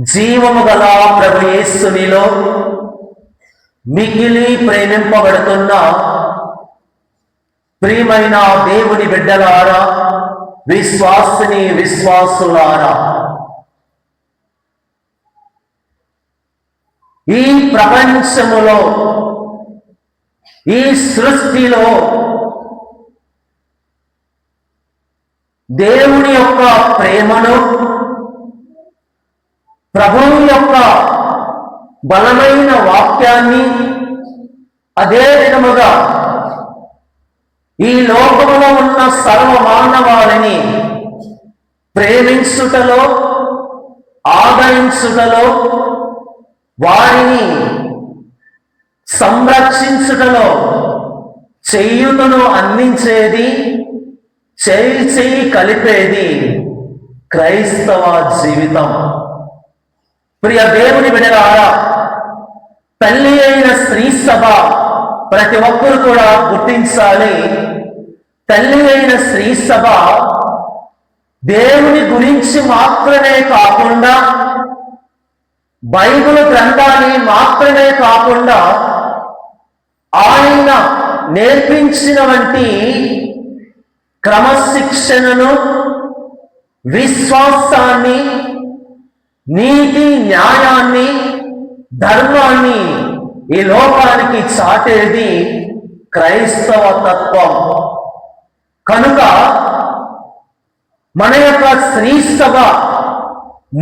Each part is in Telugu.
జీవము గల ప్రభు యేసునిలో మిగిలి ప్రేమింపబడుతున్న ప్రియమైన దేవుని బిడ్డలారా, విశ్వాసిని విశ్వాసులారా, ఈ ప్రపంచములో, ఈ సృష్టిలో దేవుని యొక్క ప్రేమను, ప్రభువు యొక్క బలమైన వాక్యాన్ని, అదే విధముగా ఈ లోకములో ఉన్న సర్వ మానవాళిని ప్రేమించుటలో, ఆదరించుటలో, వారిని సంరక్షించుటలో చేయుటను అందించేది, చేయి కలిపేది క్రైస్తవ జీవితం. ప్రియ దేవుని బిడ్డలారా, తల్లి అయిన స్త్రీ సభ ప్రతి ఒక్కరు కూడా గుర్తించాలి. తల్లి అయిన స్త్రీ సభ దేవుని గురించి మాత్రమే కాకుండా, బైబిల్ గ్రంథాన్ని మాత్రమే కాకుండా, ఆయన నేర్పించిన వంటి క్రమశిక్షణను, విశ్వాసాన్ని, నీతి న్యాయాన్ని, ధర్మాన్ని ఈ లోకానికి చాటేది క్రైస్తవ తత్వం. కనుక మన యొక్క స్త్రీ సభ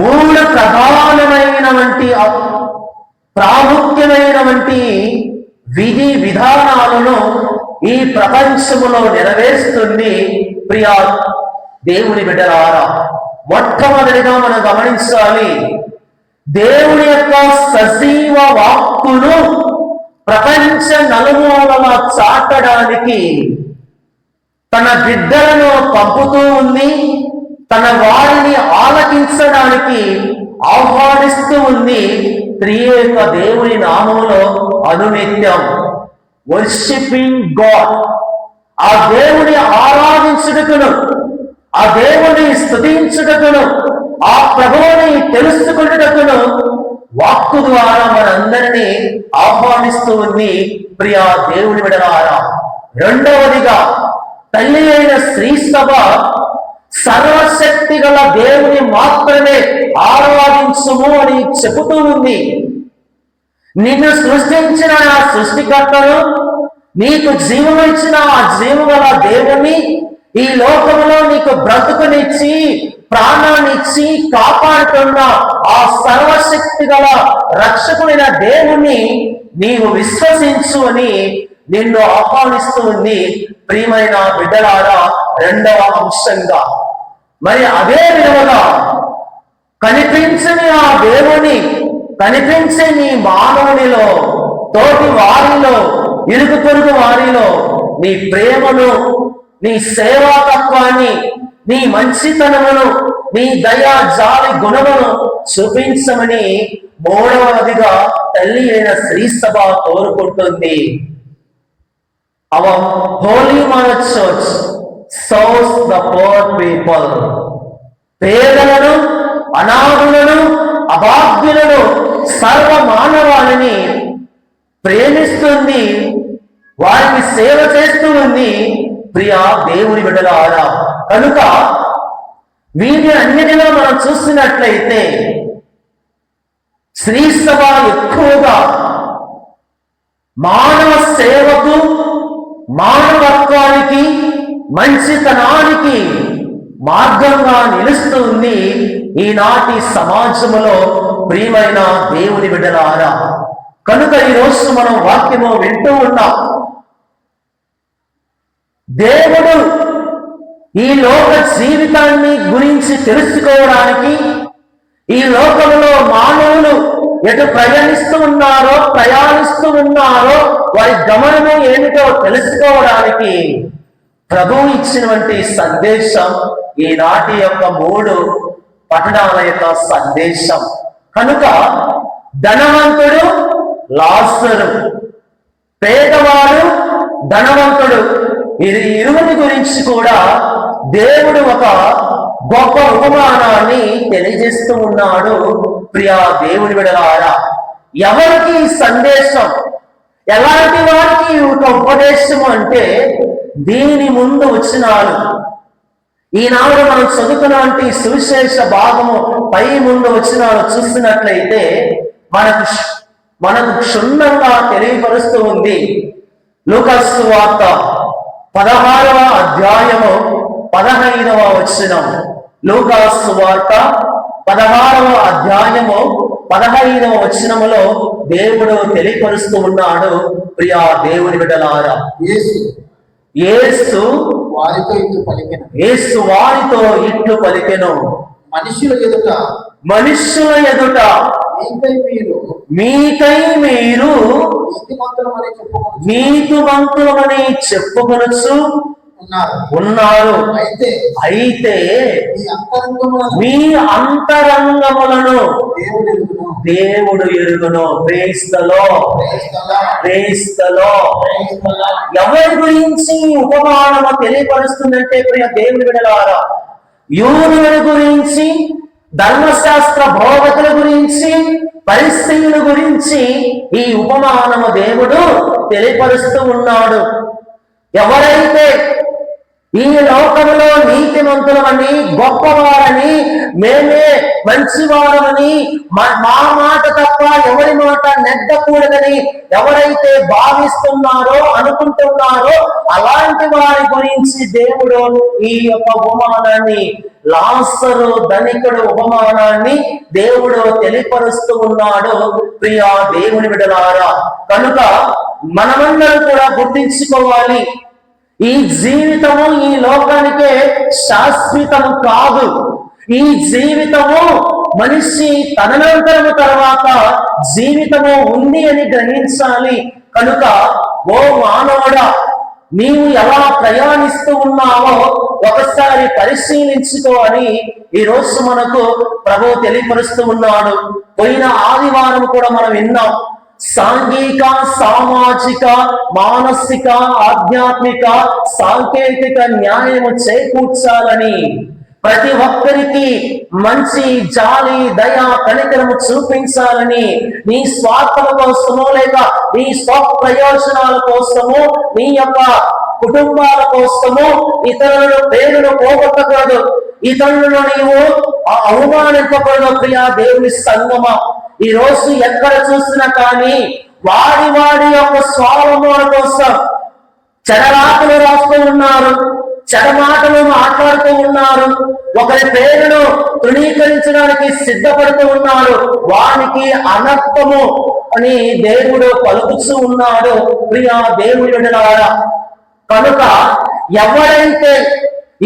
మూడు ప్రధానమైనటువంటి ప్రాముఖ్యమైనటువంటి విధి విధానాలను ఈ ప్రపంచములో నెరవేరుస్తుంది. ప్రియా దేవుని బిడ్డలారా, మొట్టమొదటిగా మనం గమనించాలి, దేవుని యొక్క సజీవ వాక్కును ప్రపంచ నలుమూలలా చాటడానికి తన బిడ్డలను పంపుతూ ఉంది, తన వారిని ఆలకించడానికి ఆహ్వానిస్తూ ఉంది. త్రియేక దేవుని నామములో అనునిత్యం వర్షిపింగ్ గాడ్, ఆ దేవుని ఆరాధించుటకును, ఆ దేవుని స్తుతించుటకును, ఆ ప్రభువుని తెలుసుకున్నటకును వాక్కు ద్వారా మనందరినీ ఆహ్వానిస్తూ ఉంది. ప్రియా దేవుని బిడ్డలారా, రెండవదిగా తల్లి అయిన స్త్రీ సభ సర్వశక్తి గల దేవుని మాత్రమే ఆరాధించుము అని చెబుతూ ఉంది. నిన్ను సృష్టించిన ఆ సృష్టికర్తను, నీకు జీవం ఇచ్చిన ఆ జీవం గల దేవుని, ఈ లోకంలో నీకు బ్రతుకునిచ్చి ప్రాణాన్నిచ్చి కాపాడుతున్న ఆ సర్వశక్తి గల రక్షకుడైన దేవుణ్ణి నీవు విశ్వసించు అని నిన్ను ఆహ్వానిస్తూ ఉంది. ప్రియమైన బిడ్డలారా, రెండవ అంశంగా మరి అదే విధముగా కనిపించని ఆ దేవుని, కనిపించే నీ మానవునిలో, తోటి వారిలో, ఇరుగు పొరుగు వారిలో నీ ప్రేమను, నీ సేవాతత్వాన్ని, నీ మంచితనమును, నీ దయా జాలి గుణమును చూపించమని మూడవదిగా తల్లి అయిన స్త్రీ సభ కోరుకుంటుంది. Our Holy Mother Church serves the poor people. పేదలను, అనాథులను, అభాగ్యులను, సర్వ మానవాళిని ప్రేమిస్తుంది, వారికి సేవ చేస్తూ ఉంది. ప్రియా దేవుని బిడ్డలారా, కనుక వీటి అన్నిటిలో మనం చూస్తున్నట్లయితే స్త్రీ సభ ఎక్కువగా మానవ సేవకు, మానవత్వానికి, మంచితనానికి మార్గంగా నిలుస్తుంది ఈనాటి సమాజంలో. ప్రియమైన దేవుని బిడ్డలారా, కనుక ఈరోజు మనం వాక్యము వింటూ ఉన్నాం. దేవుడు ఈ లోక జీవితాన్ని గురించి తెలుసుకోవడానికి, ఈ లోకంలో మానవులు ఎటు ప్రయాణిస్తూ ఉన్నారో వారి గమనము ఏమిటో తెలుసుకోవడానికి ప్రభువు ఇచ్చినటువంటి సందేశం ఈనాటి యొక్క 3 పట్టణాల యొక్క సందేశం. కనుక ధనవంతుడు, లాజరు, పేదవాడు, ధనవంతుడు, ఇరువురి గురించి కూడా దేవుడు ఒక గొప్ప ఉపమానాన్ని తెలియజేస్తూ ఉన్నాడు. ప్రియా దేవుని బిడ్డలారా, ఎవరికి ఈ సందేశం, ఎలాంటి వారికి ఒక ఉపదేశం అంటే దీని ముందు వచ్చినాడు. ఈనాడు మనం చదువుతున్నటువంటి సువిశేష భాగము పై ముందు వచ్చినాడు చూసినట్లయితే మనకు క్షుణ్ణంగా తెలియపరుస్తూ ఉంది. లూకాసు సువార్త 16వ అధ్యాయము 15వ వచనం. లూకాసు సువార్త 16వ అధ్యాయము 15వ వచనములో దేవుడు తెలియపరుస్తూ ఉన్నాడు. ప్రియా దేవుని బిడ్డలారా, యేసు వారితో ఇట్లు పలికెను, మనుషుల ఎదుట మీకై మీరు నీతిమంతులమని చెప్పుకొనొచ్చు ఉన్నారు. అయితే మీ అంతరంగములను దేవుడు ఎరుగును. ఎవరి గురించి ఉపమానము తెలియపరుస్తుందంటే ప్రియ దేవుని బిడ్డలారా, యూదుల గురించి, ధర్మశాస్త్ర బోధకుల గురించి, పరిస్థితుల గురించి ఈ ఉపమానము దేవుడు తెలియపరుస్తూ ఉన్నాడు. ఎవరైతే ఈ లోకంలో నీతిమంతులమని, గొప్పవారని, మేమే మంచివారమని, మా మాట తప్ప ఎవరి మాట నెగ్గకూడదని ఎవరైతే భావిస్తున్నారో, అనుకుంటున్నారో, అలాంటి వారి గురించి దేవుడు ఈ యొక్క ఉపమానాన్ని, లాజరు ధనికుడు ఉపమానాన్ని దేవుడు తెలియపరుస్తూ ఉన్నాడు. ప్రియా దేవుని బిడ్డలారా, కనుక మనమందరం కూడా గుర్తించుకోవాలి, ఈ జీవితము ఈ లోకానికే శాశ్వతము కాదు. ఈ జీవితము మనిషి తదనంతరము తర్వాత జీవితము ఉంది అని గ్రహించాలి. కనుక ఓ మానవుడా, నీవు ఎలా ప్రయాణిస్తూ ఉన్నావో ఒకసారి పరిశీలించుకో అని ఈ రోజు మనకు ప్రభువు తెలియపరుస్తూ ఉన్నాడు. పోయిన ఆదివారం కూడా మనం విన్నాం, సాంఘిక, సామాజిక, మానసిక, ఆధ్యాత్మిక, సాంకేతిక న్యాయము చేకూర్చాలని, ప్రతి ఒక్కరికి మంచి జాలి, దయ, కనికరము చూపించాలని, నీ స్వార్థల కోసమో లేక నీ స్వప్రయోజనాల కోసమో, నీ యొక్క కుటుంబాల కోసమో ఇతరుల పేరును పోగొట్టకూడదు, ఇతరులను నీవు అవమానింపకూడదు. ప్రియా దేవుని సంగమా, ఈ రోజు ఎక్కడ చూసినా కానీ వాడి యొక్క స్వావమాన కోసం చెడరాతలు రాస్తూ ఉన్నారు, చెడమాటలు మాట్లాడుతూ ఉన్నారు, ఒకరి పేరును తృణీకరించడానికి సిద్ధపడుతూ ఉన్నారు. వానికి అనర్థము అని దేవుడు పలుకుతూ ఉన్నాడు. ప్రియా దేవుని బిడ్డలారా, కనుక ఎవరైతే,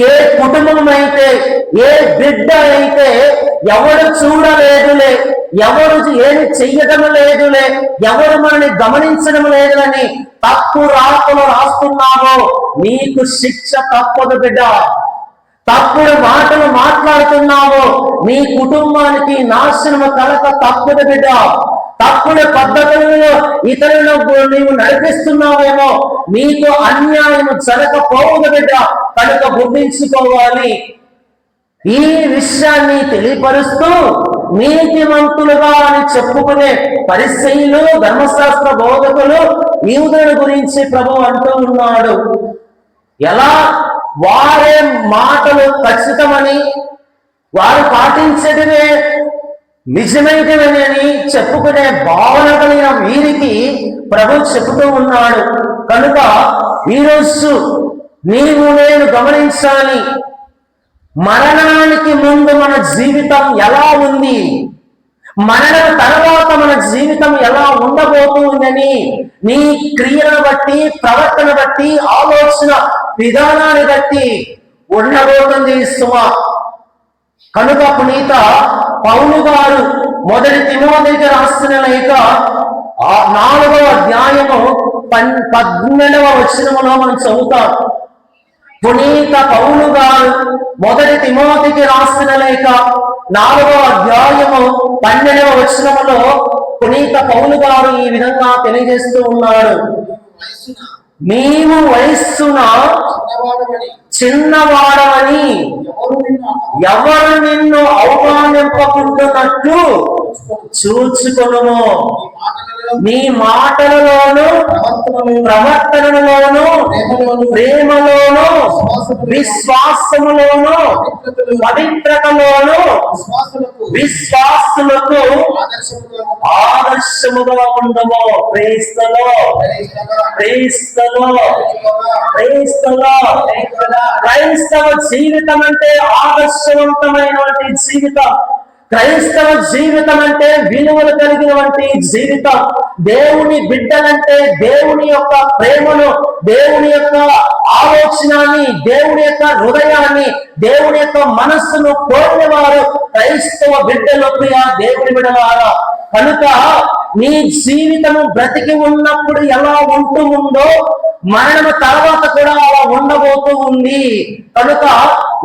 ఏ కుటుంబం అయితే, ఏ బిడ్డ అయితే ఎవరు చూడలేదులే, ఎవరు ఏమి చెయ్యడం లేదులే, ఎవరు మనని గమనించడం లేదని తప్పు రాతలు రాస్తున్నావో నీకు శిక్ష తప్పదు బిడ్డ. తప్పుడు మాటలు మాట్లాడుతున్నావో నీ కుటుంబానికి నాశనము కలక తప్పదు బిడ్డ. తప్పుడు పద్ధతుల్లో ఇతరులకు నీవు నడిపిస్తున్నావేమో నీకు అన్యాయము జరగకపోదు బిడ్డ. కనుక గుర్తించుకోవాలి. ఈ విషయాన్ని తెలియపరుస్తూ నీతిమంతులుగా అని చెప్పుకునే పరిసయ్యులు, ధర్మశాస్త్ర బోధకులు, యూదుల గురించి ప్రభువు అంటూ ఉన్నాడు. ఎలా వారే మాటలు ఖచ్చితమని, వారు పాటించడమే నిజమైనదని చెప్పుకునే భావన కలిగిన వీరికి ప్రభు చెబుతూ ఉన్నాడు. కనుక ఈరోజు నీవు నేను గమనించాలి, మరణానికి ముందు మన జీవితం ఎలా ఉంది, మరణం తర్వాత మన జీవితం ఎలా ఉండబోతుందని నీ క్రియలను బట్టి, ప్రవర్తన బట్టి, ఆలోచన విధానాన్ని బట్టి ఉండబోతుంది సుమ. కనుక పునీత పౌలు గారు మొదటి తిమోతికి రాసిన లేఖ 4వ అధ్యాయము 18వ వచనములో మనం చదువుతాం. పునీత పౌలు గారు మొదటి తిమోతికి రాసిన లేఖ 4వ అధ్యాయము 12వ వచనములో పునీత పౌలు గారు ఈ విధంగా తెలియజేస్తూ ఉన్నారు. నీవు వయస్సున చిన్నవాడవని ఎవరు నిన్ను అవమానింపకుంటున్నట్లు చూచుకొనుము. నీ మాటలలోను ప్రవర్తనలోను ప్రేమలోను విశ్వాసములోను పవిత్రతలోను విశ్వాసులకు ఆదర్శముగా ఉండము. క్రైస్తలో క్రైస్తవ జీవితం అంటే ఆదర్శవంతమైనటువంటి జీవితం. క్రైస్తవ జీవితం అంటే విలువలు కలిగినటువంటి జీవితం. దేవుని బిడ్డలంటే దేవుని యొక్క ప్రేమను, దేవుని యొక్క ఆలోచనని, దేవుని యొక్క హృదయాన్ని, దేవుని యొక్క మనస్సును కోరినవారు క్రైస్తవ బిడ్డలు. ప్రియ దేవుని బిడ్డలారా, కనుక నీ జీవితము బ్రతికి ఉన్నప్పుడు ఎలా ఉంటూ ఉందో మరణము తర్వాత కూడా అలా ఉండబోతూ ఉంది. కనుక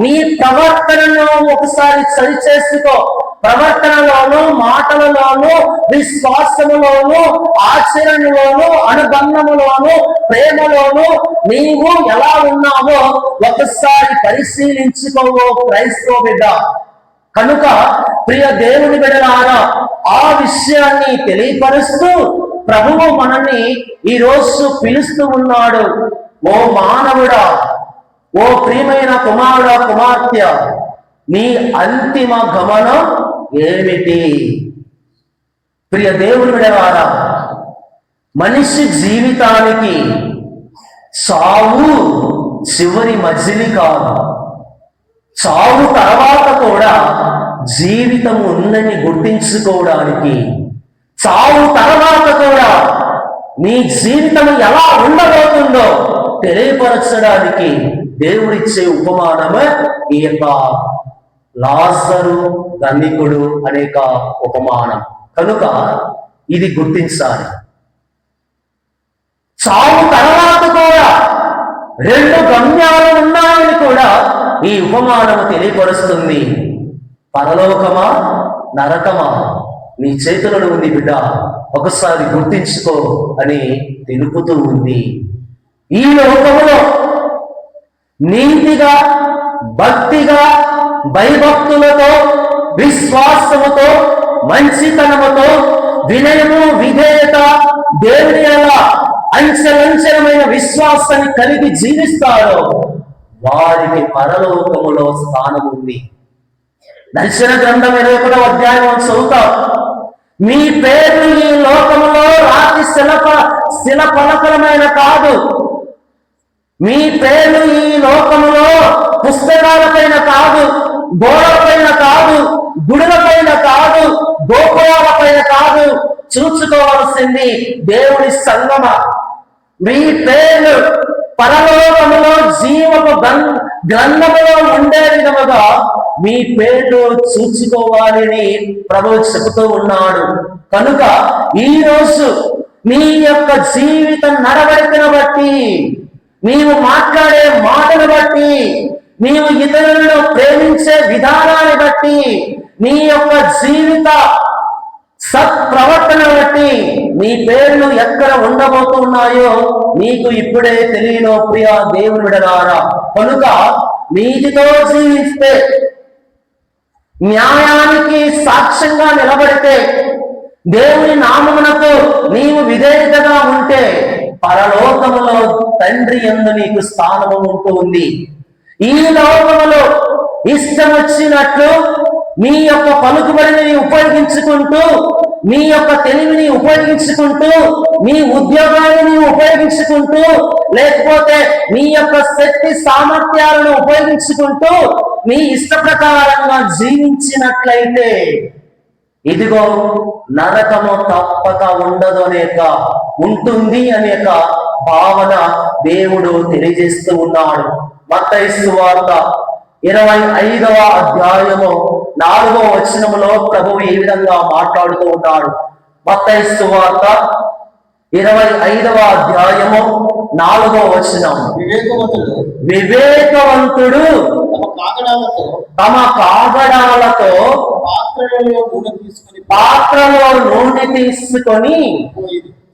నీ ప్రవర్తనను ఒకసారి సరిచేసుకో. ప్రవర్తనలోను, మాటలలోను, విశ్వాసములోను, ఆచరణలోను, అనుబంధములోను, ప్రేమలోను నీవు ఎలా ఉన్నావో ఒకసారి పరిశీలించుకోవో క్రైస్తవ బిడ్డ. కనుక ప్రియ దేవుని బిడ్డలారా, ఆ విషయాన్ని తెలియపరుస్తూ ప్రభువు మనల్ని ఈ రోజు పిలుస్తూ ఉన్నాడు. ఓ మానవుడా, ఓ ప్రియమైన కుమారుడా, కుమార్తె, నీ అంతిమ గమనం ఏమిటి? ప్రియ దేవుని బిడ్డలారా, మనిషి జీవితానికి చావు చివరి మజిలి కాదు. చావు తర్వాత కూడా జీవితం ఉందని గుర్తించుకోవడానికి, చావు తర్వాత కూడా నీ జీవితం ఎలా ఉండబోతుందో తెలియపరచడానికి దేవుడిచ్చే ఉపమానమే ఈ యొక్క లాజరు ధనికుడు అనేక ఉపమానం. కనుక ఇది గుర్తించాలి. చావు తర్వాత కూడా రెండు గమ్యాలు ఉన్నాయని కూడా ఈ ఉపమానము తెలియపరుస్తుంది. పరలోకమా నరకమా నీ చేతులలో ఉంది బిడ్డ, ఒకసారి గుర్తించుకో అని తెలుపుతూ ఉంది. ఈ లోకములో నీతిగా, భక్తిగా, భయభక్తులతో, విశ్వాసముతో, మంచితనముతో, వినయము, విధేయత, దేవుని ఎలా అంచెలంచెలమైన విశ్వాసాన్ని కలిగి జీవిస్తారో వారికి పరలోకములో స్థానం ఉంది. దర్శన గ్రంథం 21వ అధ్యాయం చదువుతాం. మీ పేర్లు ఈ లోకములో రాతి శిలఫలకలమైన కాదు. మీ పేర్లు ఈ లోకములో పుస్తకాలపైన కాదు, గోడలపైన కాదు, గుడులపైన కాదు, గోపురాలపైన కాదు చూసుకోవాల్సింది దేవుని సంగమ. మీ పేర్లు పరలోకములో జీవపు గ్రంథములో ఉండే విధముగా మీ పేర్లు చూసుకోవాలని ప్రభువు చెబుతూ ఉన్నాడు. కనుక ఈ రోజు నీ యొక్క జీవిత నడవడికను బట్టి, నీవు మాట్లాడే మాటను బట్టి, నీవు ఇతరులను ప్రేమించే విధానాన్ని బట్టి, నీ యొక్క జీవిత సత్ప్రవర్తన బట్టి నీ పేర్లు ఎక్కడ ఉండబోతున్నాయో నీకు ఇప్పుడే తెలియను ప్రియ దేవుని బిడ్డలారా. కనుక నీతితో జీవిస్తే, న్యాయానికి సాక్ష్యంగా నిలబడితే, దేవుని నామమునకు నీవు విధేయతగా ఉంటే పరలోకములో తండ్రి యందు నీకు స్థానము ఉంటుంది. ఈ లోకములో ఇష్టం వచ్చినట్లు నీ యొక్క పలుకుబడిని ఉపయోగించుకుంటూ, నీ యొక్క తెలివిని ఉపయోగించుకుంటూ, నీ ఉద్యోగాన్ని ఉపయోగించుకుంటూ, లేకపోతే నీ యొక్క శక్తి సామర్థ్యాలను ఉపయోగించుకుంటూ నీ ఇష్ట ప్రకారంగా జీవించినట్లయితే ఇదిగో నరకము తప్పక ఉండదు ఉంటుంది అనేక భావన దేవుడు తెలియజేస్తూ ఉన్నాడు. మత్తయి సువార్త 25వ అధ్యాయము 4వ వచనములో ప్రభువు ఈ విధంగా మాట్లాడుతూ ఉన్నాడు. మత్తయి సువార్త 25వ అధ్యాయము 4వ వచనం, వివేకవంతుడు తమ కాగడాలతో పాత్రలో నూనె తీసుకొని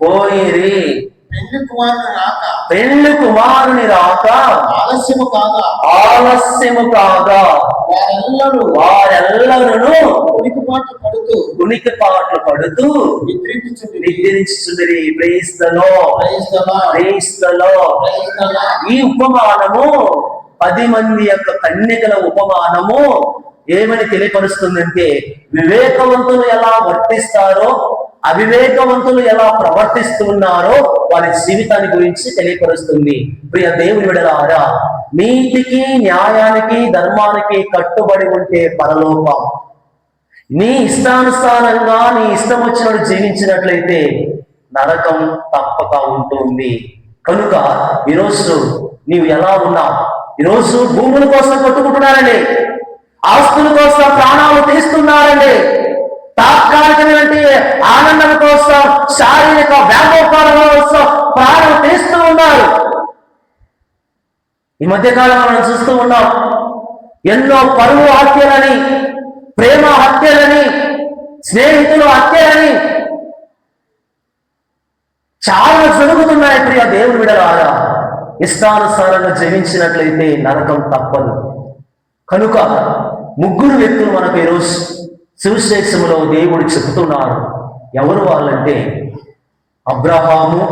పోయిరి. పెళ్లి కుమారుని రాక ఆలస్యము కాగా వారెల్లరూ ఉనికిపాట్లు పడుతూ నిద్రించుచుండిరి. Praise the lord. ఈ ఉపమానము 10 మంది యొక్క కన్యకల ఉపమానము ఏమని తెలియపరుస్తుందంటే, వివేకవంతులు ఎలా వర్తిస్తారో, అవివేకవంతులు ఎలా ప్రవర్తిస్తున్నారో వారి జీవితాన్ని గురించి తెలియపరుస్తుంది. ప్రియ దేవుని బిడ్డలారా, నీతికి, న్యాయానికి, ధర్మానికి కట్టుబడి ఉంటే పరలోకం. నీ ఇష్టానుసారంగా నీ ఇష్టం వచ్చినట్టు జీవించినట్లయితే నరకం తప్పక ఉంటుంది. కనుక ఈరోజు నీవు ఎలా ఉన్నావు? ఈరోజు భూముల కోసం కొట్టుకుంటున్నారండి, ఆస్తుల కోసం ప్రాణాలు తీస్తున్నారండి, తాత్కాలికమైన ఆనందం కోసం, శారీరక వ్యామోహాల కోసం ప్రాణం తీస్తూ ఉన్నారు. ఈ మధ్యకాలంలో మనం చూస్తూ ఉన్నాం, ఎన్నో పరువు హత్యలని, ప్రేమ హత్యలని, స్నేహితులు హత్యలని చాలా జరుగుతున్నాయి. ప్రియ దేవుని బిడ్డలారా, ఇష్టానుసారంగా జీవించినట్లయితే నరకం తప్పదు. కనుక 3 వ్యక్తులు మనకు ఈరోజు సువిశేషములో దేవుడు చెబుతున్నారు. ఎవరు వాళ్ళంటే అబ్రహాము,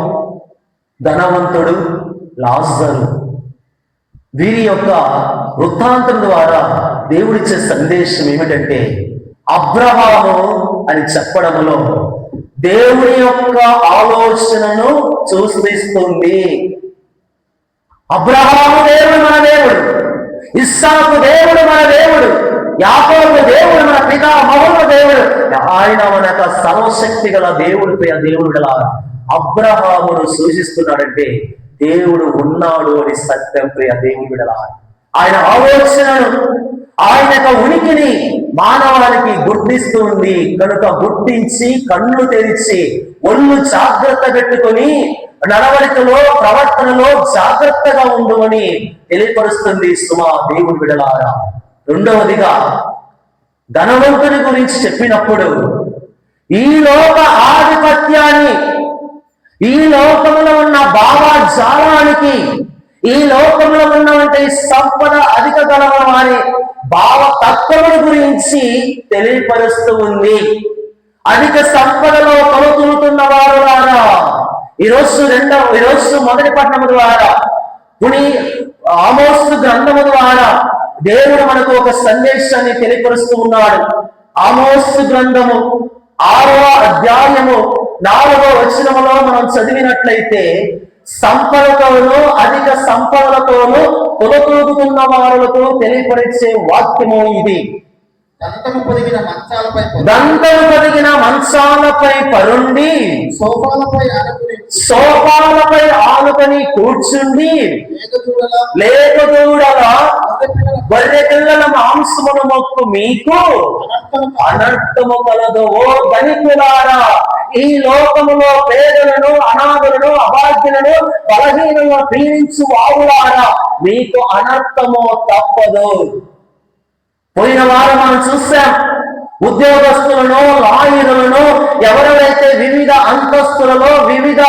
ధనవంతుడు, లాజరు. వీరి యొక్క వృత్తాంతం ద్వారా దేవుడిచ్చే సందేశం ఏమిటంటే, అబ్రహాము అని చెప్పడంలో దేవుని యొక్క ఆలోచనను సూచిస్తుంది. అబ్రహాము దేవుడు మన దేవుడు, ఇస్సాకు దేవుడు మన దేవుడు, యాకోబు దేవుడు మన పితామహుల దేవుడు, ఆయన మన యొక్క సర్వశక్తి గల దేవుడు. ప్రియ దేవుడు గల అబ్రహామును సూచిస్తున్నాడంటే దేవుడు ఉన్నాడు అని సత్యం. ప్రియ దేవుడు గల ఆయన ఆలోచనను, ఆయన యొక్క ఉనికిని మానవానికి గుర్తిస్తుంది. కనుక గుర్తించి కళ్ళు తెరిచి ఒళ్ళు జాగ్రత్త పెట్టుకొని నడవడికలో, ప్రవర్తనలో జాగ్రత్తగా ఉండమని తెలియపరుస్తుంది సుమా దేవుని బిడ్డలారా. రెండవదిగా ధనవంతుని గురించి చెప్పినప్పుడు ఈ లోక ఆధిపత్యాన్ని, ఈ లోకంలో ఉన్న భావజాలానికి, ఈ లోకంలో ఉన్నటువంటి సంపద అధిక గల వారి భావ తత్వముల గురించి తెలియపరుస్తూ ఉంది. అధిక సంపదలో కొలుతున్న వారు ద్వారా ఈరోజు మొదటి పట్టణము ద్వారా, ఆమోసు గ్రంథము ద్వారా దేవుడు మనకు ఒక సందేశాన్ని తెలియపరుస్తూ ఉన్నాడు. ఆమోసు గ్రంథము 6వ అధ్యాయము 4వ వచనములో మనం చదివినట్లయితే, సంపదతోనూ అధిక సంపదలతోనూ తొలతూగుతున్న వారులకు తెలియపరిచే వాక్యము ఇది. దంతము పొదిగిన మంచాలపై పరుండి సోఫాలపై ఆనుకొని కూర్చుండి లేకదూడల గొర్రె పిల్లల మాంసమును మొక్కు మీకు అనర్థము కలదు. ఓ ధనికులారా, ఈ లోకములో పేదలను, అనాథులను, అభాగ్యులను, బలహీనంగా పీడించు వారులారా, మీకు అనర్థము తప్పదు. పోయిన వారం మనం చూసాం, ఉద్యోగస్తులను, లాయరులను, ఎవరైతే వివిధ అంతస్తులలో, వివిధ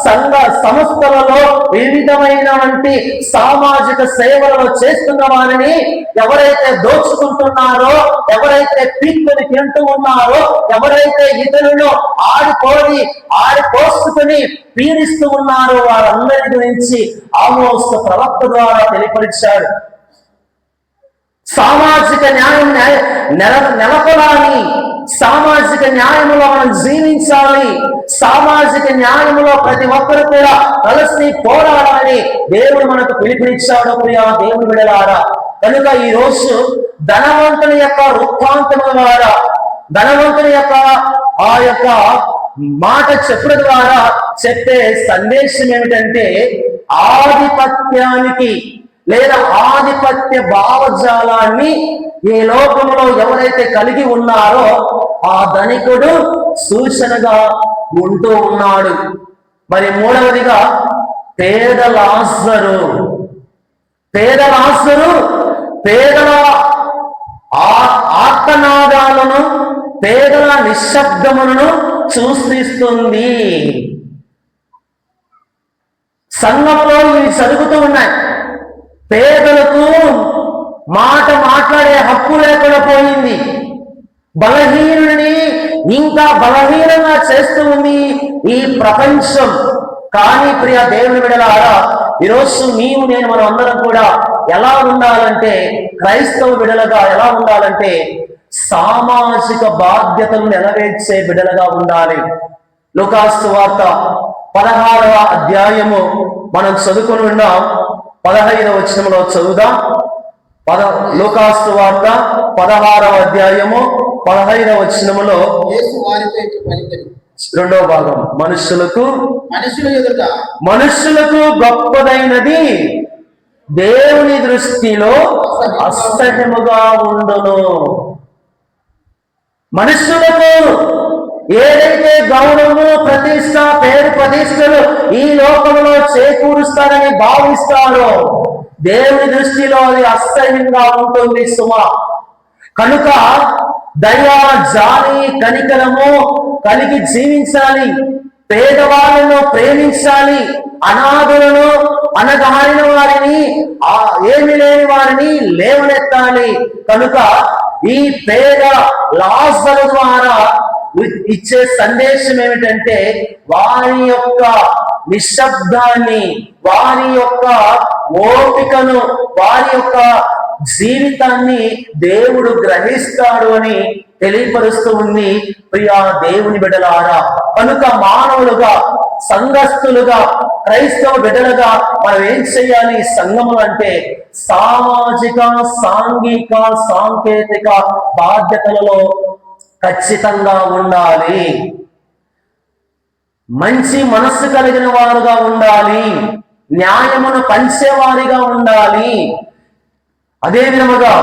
సంఘ సంస్థలలో, వివిధమైనటువంటి సామాజిక సేవలను చేస్తున్న వారిని ఎవరైతే దోచుకుంటున్నారో, ఎవరైతే పీక్కుని తింటూ ఉన్నారో, ఎవరైతే ఇతరులను ఆడిపోసుకుని పీడిస్తూ ఉన్నారో వారందరి గురించి ఆమోసు ప్రవక్త ద్వారా తెలియపరిచాడు. సామాజిక న్యాయం నెలకొలాలి, సామాజిక న్యాయములో మనం జీవించాలి, సామాజిక న్యాయములో ప్రతి ఒక్కరు కూడా కలిసి పోరాడాలని దేవుడు మనకు పిలుపునిచ్చాడు. ప్రియా దేవుని బిడ్డలారా, కనుక ఈ రోజు ధనవంతుని యొక్క వృత్తాంతముల ద్వారా, ధనవంతుని యొక్క ఆ యొక్క మాట చెప్పడం ద్వారా చెప్పే సందేశం ఏమిటంటే, ఆధిపత్యానికి లేదా ఆధిపత్య భావజాలాన్ని ఈ లోకంలో ఎవరైతే కలిగి ఉన్నారో ఆ ధనికుడు సూచనగా ఉంటూ ఉన్నాడు. మరి మూడవదిగా పేద లాజరు పేదల ఆర్తనాదాలను, పేదల నిశ్శబ్దములను సూచిస్తుంది. సంఘంలో ఇవి జరుగుతూ ఉన్నాయి. పేదలకు మాట మాట్లాడే హక్కు లేకుండా పోయింది. బలహీనుడిని ఇంకా బలహీనంగా చేస్తూ ఉంది ఈ ప్రపంచం. కానీ ప్రియ దేవుని బిడ్డలారా, ఈరోజు నేను మనం అందరం కూడా ఎలా ఉండాలంటే, క్రైస్తవ బిడ్డలుగా ఎలా ఉండాలంటే సామాజిక బాధ్యతలు నెరవేర్చే బిడ్డలుగా ఉండాలి. లూకాసు సువార్త 16వ అధ్యాయము మనం చదువుకుని ఉన్నాం. 15వ వచనంలో చదువుదాం. లూకాసు సువార్త 16వ అధ్యాయము 15వ వచనములో రెండవ భాగం, మనుషులకు గొప్పదైనది దేవుని దృష్టిలో అసహ్యముగా ఉండును. మనుషులకు ఏదైతే గౌరవము, ప్రతిష్ట, పేరు ప్రతిష్టలు ఈ లోకంలో చేకూరుస్తారని భావిస్తారో దేవుని దృష్టిలో అది అసహ్యంగా ఉంటుంది సుమా. కనుక దయ, జాలి, కనికరము కలిగి జీవించాలి. పేదవాళ్ళను ప్రేమించాలి. అనాథులను, అనగారిన వారిని, ఏమి లేని వారిని లేవనెత్తాలి. కనుక ఈ పేద లాజరు ద్వారా ఇచ్చే సందేశం ఏమిటంటే, వారి యొక్క నిశ్శబ్దాన్ని, వారి యొక్క ఓపికను, వారి యొక్క జీవితాన్ని దేవుడు గ్రహిస్తాడు అని తెలియపరుస్తూ ఉంది. ప్రియా దేవుని బిడ్డలారా, కనుక మానవులుగా, సంఘస్థులుగా, క్రైస్తవ బిడ్డలుగా మనం ఏం చేయాలి? సంఘము అంటే సామాజిక, సాంఘిక, సాంకేతిక బాధ్యతలలో ఖచ్చితంగా ఉండాలి. మంచి మనస్సు కలిగిన వారుగా ఉండాలి. న్యాయమును పంచేవారిగా ఉండాలి. అదే విధముగా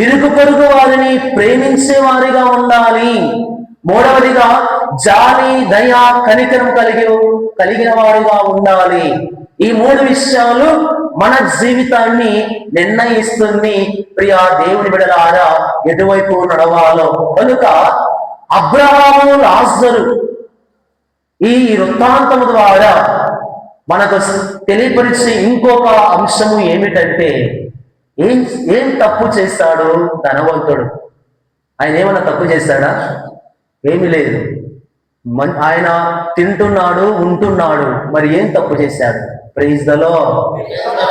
ఇరుగు పొరుగు వారిని ప్రేమించే వారిగా ఉండాలి. మూడవదిగా జాలి, దయ, కనికరం కలిగిన వారిగా ఉండాలి. ఈ 3 విషయాలు మన జీవితాన్ని నిర్ణయిస్తుంది. ప్రియా దేవుని బిడ్డలారా, ఎటువైపు నడవాలో. కనుక అబ్రహాము, లాజరు ఈ వృత్తాంతము ద్వారా మనకు తెలియపరిచే ఇంకొక అంశము ఏమిటంటే, ఏం తప్పు చేశాడు ధనవంతుడు? ఆయన ఏమన్నా తప్పు చేశాడా? ఏమీ లేదు. ఆయన తింటున్నాడు, ఉంటున్నాడు. మరి ఏం తప్పు చేశాడు? Praise the Lord,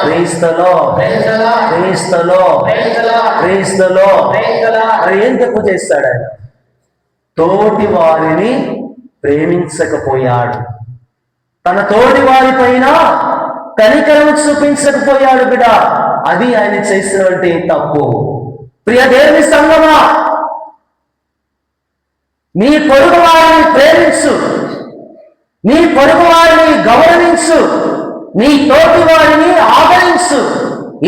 praise the Lord, praise the Lord, praise the Lord. మరి ఏం తప్పు చేశాడు ఆయన? తోటి వారిని ప్రేమించకపోయాడు. తన తోటి వారి పైన కనికరం చూపించకపోయాడు బిడ్డ. అది ఆయన చేసినటువంటి తప్పు. ప్రియ దేవుని సంగమా, నీ పొరుగు వారిని ప్రేమించు, నీ పొరుగు వారిని గౌరవించు, నీ తోటి వారిని ఆదరించు.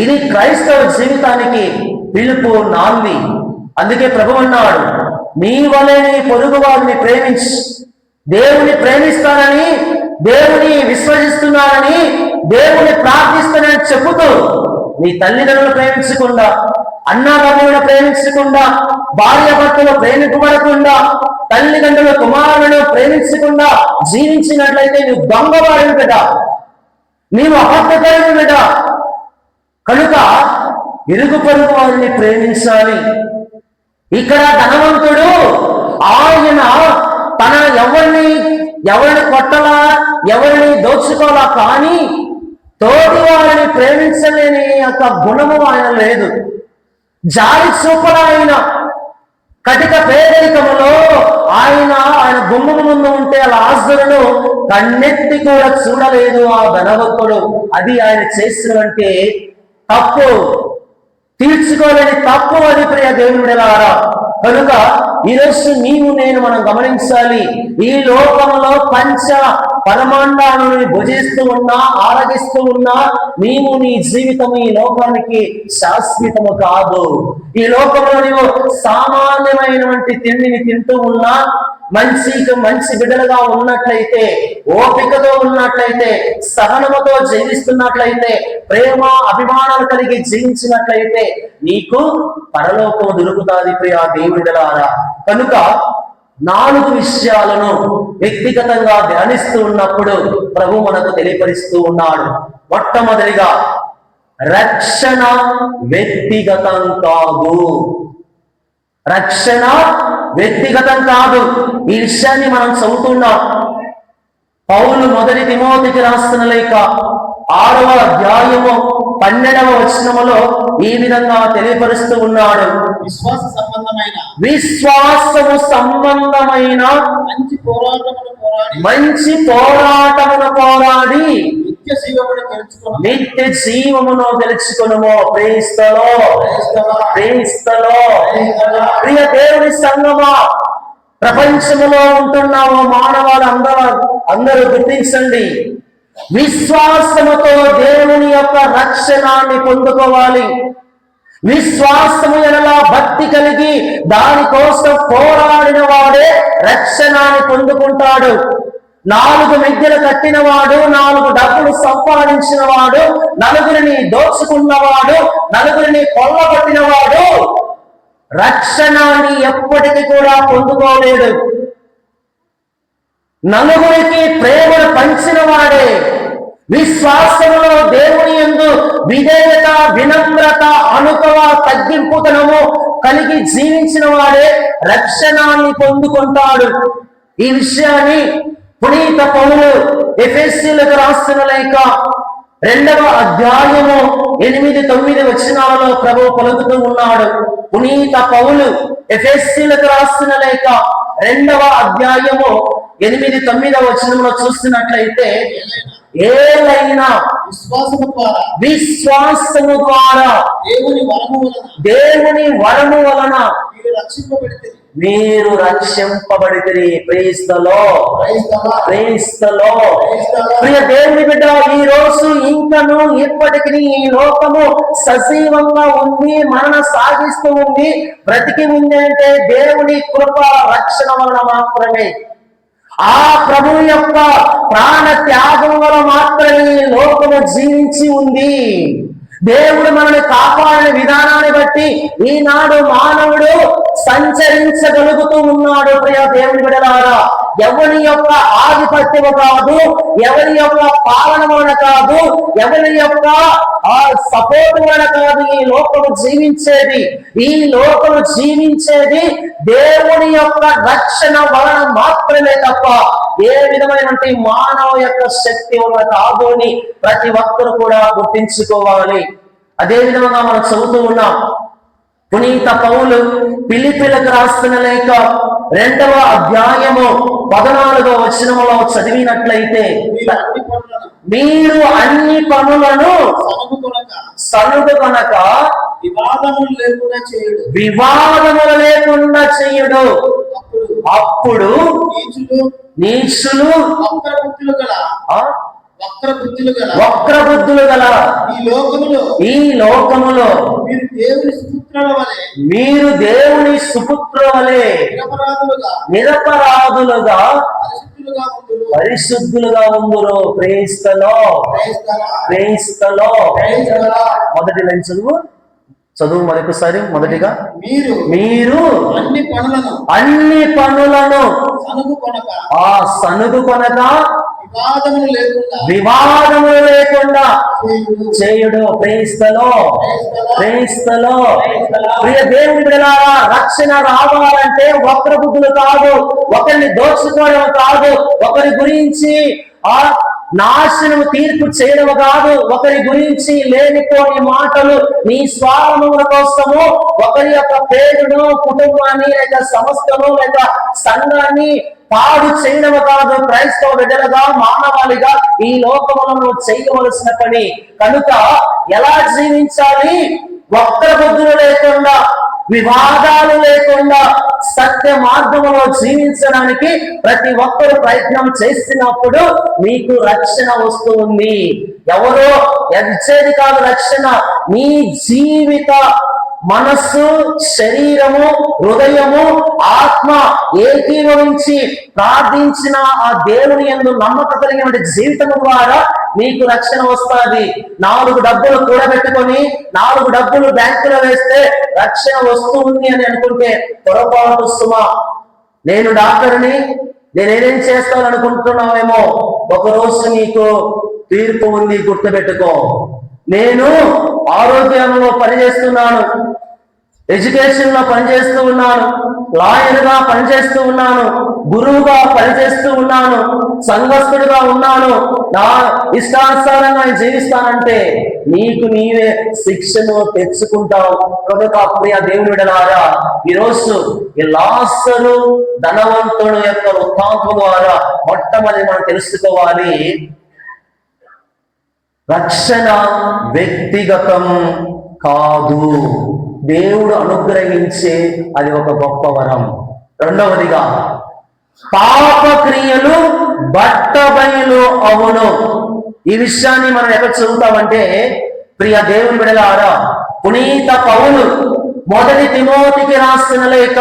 ఇది క్రైస్తవ జీవితానికి పిలుపు, నాంది. అందుకే ప్రభు అన్నాడు, నీ వలె నీ పొరుగు వారిని ప్రేమించు. దేవుని ప్రేమిస్తానని, దేవుని విశ్వసిస్తున్నానని, దేవుని ప్రార్థిస్తానని చెబుతూ నీ తల్లిదండ్రులను ప్రేమించకుండా, అన్నదమ్ములను ప్రేమించకుండా, భార్య భర్తలు ప్రేమింపబడకుండా, తల్లిదండ్రుల కుమారులను ప్రేమించకుండా జీవించినట్లయితే నువ్వు దొంగవాడిని బిడ్డ, నీవు అబద్ధకరుని బిడ్డ. కనుక ఇరుగు పొరుగు వారిని ప్రేమించాలి. ఇక్కడ ధనవంతుడు ఆయన తన ఎవరిని కొట్టలా, ఎవరిని దోచుకోవాలా, కానీ తోటి వారిని ప్రేమించలేని యొక్క గుణము ఆయన లేదు. జాలి చూపల ఆయన కటిక పేదరికములో ఆయన గుమ్మము ముందు ఉంటే లాజరును కన్నెత్తి కూడా చూడలేదు ఆ ధనవంతుడు. అది ఆయన చేసినటువంటి తప్పు, తీర్చుకోలేని తప్పు. అది ప్రియ దేవుని బిడ్డలారా, కనుక ఈరోజు నేను మనం గమనించాలి. ఈ లోకంలో పంచ పరమాండాలను భుజిస్తూ ఉన్నా, ఆరగిస్తూ ఉన్నా, నీ జీవితం ఈ లోకానికి శాశ్వతము కాదు. ఈ లోకంలో నీవు సామాన్యమైనటువంటి తిండిని తింటూ ఉన్నా, మంచి బిడ్డలుగా ఉన్నట్లయితే, ఓపికతో ఉన్నట్లయితే, సహనముతో జీవిస్తున్నట్లయితే, ప్రేమ అభిమానాలు కలిగి జీవించినట్లయితే నీకు పరలోకం దొరుకుతాది ప్రియా దేవుని బిడ్డలారా. కనుక 4 విషయాలను వ్యక్తిగతంగా ధ్యానిస్తూ ఉన్నప్పుడు ప్రభు మనకు తెలియపరుస్తూ ఉన్నాడు. మొట్టమొదటిగా, రక్షణ వ్యక్తిగతం కాదు. రక్షణ వ్యక్తిగతం కాదు. ఈ విషయాన్ని మనం చదువుతున్నాం. పౌలు మొదటి తిమోతికి రాస్తున్న లేఖ 6వ అధ్యాయము 12వ వచనములో ఈ విధంగా తెలియపరుస్తూ ఉన్నాడు. విశ్వాసము సంబంధమైన మంచి పోరాటమును పోరాడి నిత్య జీవమును గెలుచుకొనుము. ప్రేస్తలో ప్రియ దేవుని సంగమా, ప్రపంచములో ఉంటున్నాము మానవాళ్ళు అందరూ గుర్తించండి. విశ్వాసముతో దేవుని యొక్క రక్షణాన్ని పొందుకోవాలి. విశ్వాసము ఎనలా భక్తి కలిగి దానికోసం పోరాడిన వాడే రక్షణాన్ని పొందుకుంటాడు. 4 మిద్దెలు కట్టిన వాడు, 4 డబ్బులు సంపాదించిన వాడు, నలుగురిని దోచుకున్నవాడు, నలుగురిని కొల్లగొట్టిన వాడు రక్షణాన్ని ఎప్పటికీ కూడా పొందుకోలేడు. నలుగురికి ప్రేమను పంచిన వాడే, విశ్వాసములో దేవుని యందు విధేయత, వినమ్రత, అనుకవ, తగ్గింపుతనము కలిగి జీవించిన వాడే రక్షణాన్ని పొందుకుంటాడు. ఈ విషయాన్ని పునీత పౌలు ఎఫెసీయులకు రాస్తున్న లేఖ 2వ అధ్యాయము 8-9 వచనాలలో ప్రభు పలుకుతూ ఉన్నాడు. పునీత పౌలు ఎఫెసీయులకు రాస్తున్న లేఖ 2వ అధ్యాయము 8-9 వచనంలో చూస్తున్నట్లయితే, ఏలైనా విశ్వాసము ద్వారా దేవుని వరము వలన మీరు రక్షింపబడితిరి. ప్రైస్తలో ప్రియ దేవుని బిడ్డ, ఈ రోజు ఇంకను ఇప్పటికీ ఈ లోకము సజీవంగా ఉంది, మరణ సాగిస్తూ ఉంది, బ్రతికి ఉంది అంటే దేవుని కృప, రక్షణ వలన మాత్రమే. ఆ ప్రభు యొక్క ప్రాణ త్యాగం వల్ల మాత్రమే లోకము జీవించి ఉంది. దేవుడు మనల్ని కాపాడిన విధానాన్ని బట్టి ఈనాడు మానవుడు సంచరించగలుగుతూ ఉన్నాడు. ప్రియ దేవుని బిడ్డలారా, ఎవరి యొక్క ఆధిపత్యము కాదు, ఎవరి యొక్క పాలన వలన కాదు, ఎవరి యొక్క సపోర్ట్ వలన కాదు ఈ లోకము జీవించేది. ఈ లోకము జీవించేది దేవుని యొక్క రక్షణ వలన మాత్రమే తప్ప ఏ విధమైనటువంటి మానవ యొక్క శక్తి వలన కాదు అని ప్రతి ఒక్కరు కూడా గుర్తించుకోవాలి. అదే విధంగా మనం చదువుతూ ఉన్నాం. పునీత పౌలు ఫిలిప్పీలకు రాస్తున్న లేఖ 2వ అధ్యాయము 14వ వచనములో చదివినట్లయితే, మీరు అన్ని పనులను సనుగుకొనక వివాదములు లేకుండా చేయుడు. అప్పుడు నీచులు వక్రబుద్ధులు గల ఈ లోకములో మీరు దేవుని సుపుత్రుల వలె నిరపరాధులుగా పరిశుద్ధులుగా ఉందురు. ప్రేస్తలో మొదటి లైన్ చదువు మరొకసారి. మొదటిగా, మీరు అన్ని పనులను సనుగు కొనక వివాదములు లేకుండా చేయుడు. ప్రేస్తలో ప్రియ దేవుని బిడ్డలారా, రక్షణ రావాలంటే వక్రబుద్ధులు కాదు, ఒకరిని దోచుకోవడం కాదు, ఒకరి గురించి నాశనం తీర్పు చేయడం కాదు, ఒకరి గురించి లేనిపోని మాటలు నీ స్వార్థముల కోసము ఒకరి యొక్క పేరును, కుటుంబాన్ని, లేక సంస్థను, లేక సంఘాన్ని పాడు చేయడం కాదు. క్రైస్తవ బిడ్డలుగా, మానవాళిగా ఈ లోకములను చేయవలసిన పని. కనుక ఎలా జీవించాలి? వక్ర బుద్ధులు లేకుండా, వివాదాలు లేకుండా సత్య మార్గంలో జీవించడానికి ప్రతి ఒక్కరు ప్రయత్నం చేసినప్పుడు మీకు రక్షణ వస్తుంది. ఎవరో ఇచ్చేది కాదు రక్షణ, నీ జీవిత మనస్సు, శరీరము, హృదయము, ఆత్మ ఏకీభవించి ప్రార్థించిన ఆ దేవుని యందు నమ్మకం కలిగిన జీవితం ద్వారా నీకు రక్షణ వస్తుంది. 4 డబ్బులు కూడబెట్టుకొని 4 డబ్బులు బ్యాంకులో వేస్తే రక్షణ వస్తుంది అని అనుకుంటే పొరపాటు సుమా. నేను డాక్టర్ని, నేనేం చేస్తాననుకుంటున్నావేమో. ఒకరోజు నీకు తీర్పు ఉంది, గుర్తుపెట్టుకో. నేను ఆరోగ్యంలో పనిచేస్తున్నాను, ఎడ్యుకేషన్ లో పనిచేస్తూ ఉన్నాను, లాయర్ గా పనిచేస్తూ ఉన్నాను, గురువుగా పనిచేస్తూ ఉన్నాను, సంఘస్థుడిగా ఉన్నాను, నా ఇష్టానుసారంగా జీవిస్తానంటే నీకు నీవే శిక్షను తెచ్చుకుంటావు. కనుక ప్రియ దేవుని బిడ్డలారా, ఈరోజు ఈ లాజరు ధనవంతుడు యొక్క వృత్తాంతం ద్వారా మొట్టమొదటి మనం తెలుసుకోవాలి, రక్షణ వ్యక్తిగతం కాదు, దేవుడు అనుగ్రహించే అది ఒక గొప్ప వరం. రెండవదిగా పాప క్రియలు బట్టబయలు అవును. ఈ విషయాన్ని మనం ఎక్కడ చదువుతామంటే, ప్రియ దేవుని బిడ్డలారా, పునీత పౌలు మొదటి తిమోతికి రాసిన లేఖ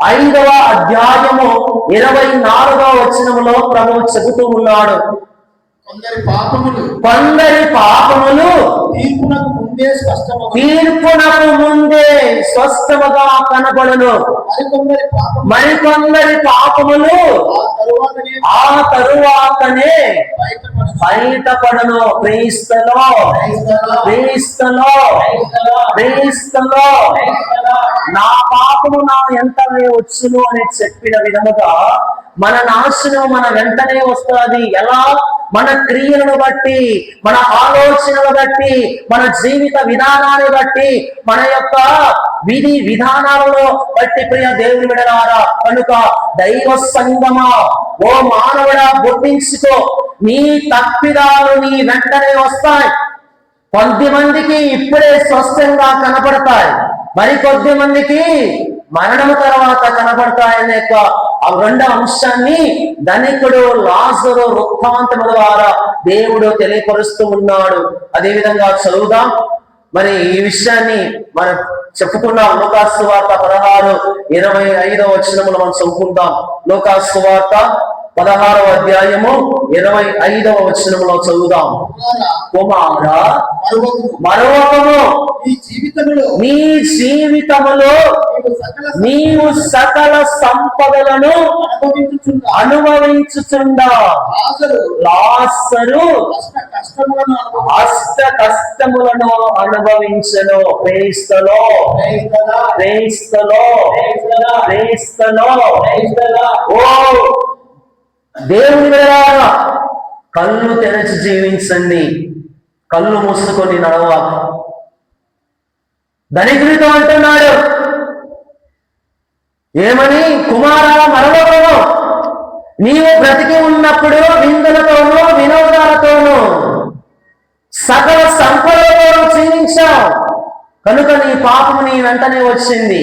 5వ అధ్యాయము 24వ వచనములో ప్రభువు చెబుతూ ఉన్నాడు, కొందరి పాపములు తీర్పునకు ముందే స్పష్టముగా కనబడును, మరికొందరి పాపములు ఆ తరువాతనే బయటపడను. క్రీస్తులో క్రీస్తులో క్రీస్తులో నా పాపము నా వెంటనే వచ్చును అని చెప్పిన విధముగా మన నాశనం మన వెంటనే వస్తుంది. ఎలా? మన క్రియలను బట్టి, మన ఆలోచనలు బట్టి, మన జీవిత విధానాన్ని బట్టి, మన యొక్క విధి విధానాలను బట్టి. ప్రియ దేవుని బిడ్డలారా, కనుక దైవ సంగమా, ఓ మానవుడా, గుర్తించుకో, నీ తప్పిదాలు నీ వెంటనే వస్తాయి. కొద్ది మందికి ఇప్పుడే స్పష్టంగా కనపడతాయి, మరికొద్ది మందికి మరణం తర్వాత కనబడతాయనే ఆ రెండవ అంశాన్ని ధనికుడు లాజరు వృత్తాంతముల ద్వారా దేవుడు తెలియపరుస్తూ ఉన్నాడు. అదేవిధంగా చదువుదాం. మరి ఈ విషయాన్ని మనం చెప్పుకున్నాం. లూకాసు సువార్త 16:25 వచనములు మనం చదువుకుందాం. లూకాసు సువార్త 16వ అధ్యాయము 25వ వచనములో చదువుదాం. కుమారా, మరొకము నీ జీవితములో నీవు సకల సంపదలను అనుభవించుచుండా లాజరు అష్ట కష్టములను అనుభవించను. క్రీస్తులో క్రీస్తులో క్రీస్తులో. ఓ దేవుని బిడ్డలారా, కళ్ళు తెరచి జీవించండి, కళ్ళు మూసుకొని నడవాలి. ధనికుడితో అంటున్నాడు ఏమని? కుమారా, మరొకము నీవు బ్రతికి ఉన్నప్పుడు విందులతోనూ వినోదాలతోనూ సకల సంపదలతోనూ జీవించావు, కనుక నీ పాపము నీ వెంటనే వచ్చింది.